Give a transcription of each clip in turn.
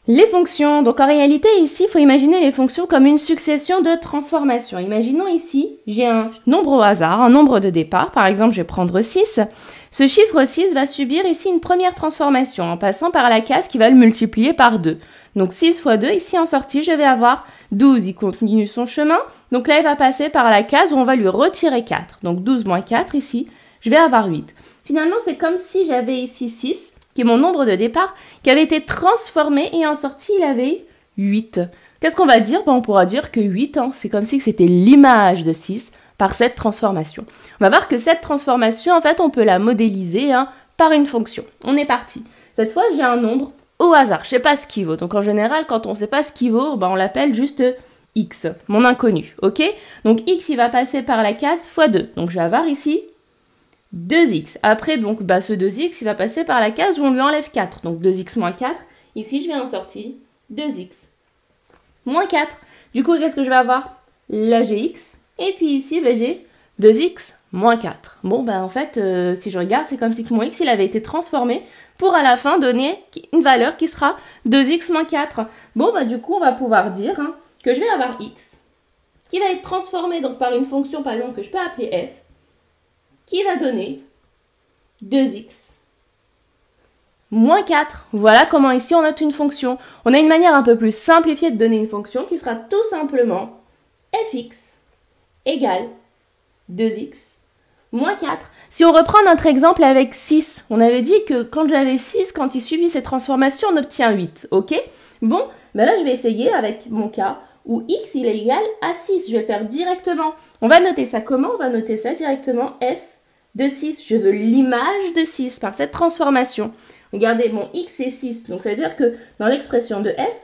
Les fonctions, donc en réalité ici, il faut imaginer les fonctions comme une succession de transformations. Imaginons ici, j'ai un nombre au hasard, un nombre de départ, par exemple je vais prendre 6. Ce chiffre 6 va subir ici une première transformation en passant par la case qui va le multiplier par 2. Donc 6 fois 2, ici en sortie, je vais avoir 12, il continue son chemin. Donc là, il va passer par la case où on va lui retirer 4. Donc 12 moins 4, ici, je vais avoir 8. Finalement, c'est comme si j'avais ici 6, qui est mon nombre de départ, qui avait été transformé et en sortie, il avait 8. Qu'est-ce qu'on va dire? On pourra dire que 8, c'est comme si c'était l'image de 6 par cette transformation. On va voir que cette transformation, en fait, on peut la modéliser par une fonction. On est parti. Cette fois, j'ai un nombre au hasard. Je ne sais pas ce qu'il vaut. Donc, en général, quand on ne sait pas ce qu'il vaut, on l'appelle juste x, mon inconnu. OK? Donc, x, il va passer par la case x 2. Donc, je vais avoir ici 2x. Après, donc, ce 2x, il va passer par la case où on lui enlève 4. Donc, 2x moins 4. Ici, je vais en sortir 2x. Moins 4. Du coup, qu'est-ce que je vais avoir? Là, j'ai x. Et puis ici, j'ai 2x moins 4. Bon, en fait, si je regarde, c'est comme si mon x, il avait été transformé pour à la fin donner une valeur qui sera 2x moins 4. Bon, du coup, on va pouvoir dire que je vais avoir x qui va être transformé donc, par une fonction, par exemple, que je peux appeler f, qui va donner 2x moins 4. Voilà comment ici on note une fonction. On a une manière un peu plus simplifiée de donner une fonction qui sera tout simplement fx égale 2x moins 4. Si on reprend notre exemple avec 6, on avait dit que quand j'avais 6, quand il subit cette transformation, on obtient 8. Ok? Bon, là je vais essayer avec mon cas où x il est égal à 6. Je vais le faire directement. On va noter ça comment? On va noter ça directement f de 6. Je veux l'image de 6 par cette transformation. Regardez, mon x est 6. Donc ça veut dire que dans l'expression de f,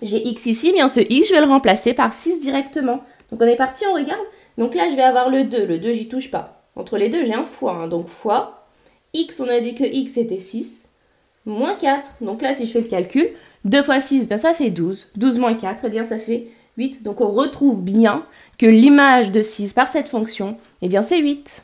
j'ai x ici, bien ce x, je vais le remplacer par 6 directement. Donc on est parti, on regarde. Donc là, je vais avoir le 2. Le 2, j'y touche pas. Entre les deux, j'ai un fois. Donc fois. X, on a dit que x était 6. Moins 4. Donc là, si je fais le calcul, 2 fois 6, ça fait 12. 12 moins 4, ça fait 8. Donc on retrouve bien que l'image de 6 par cette fonction, c'est 8.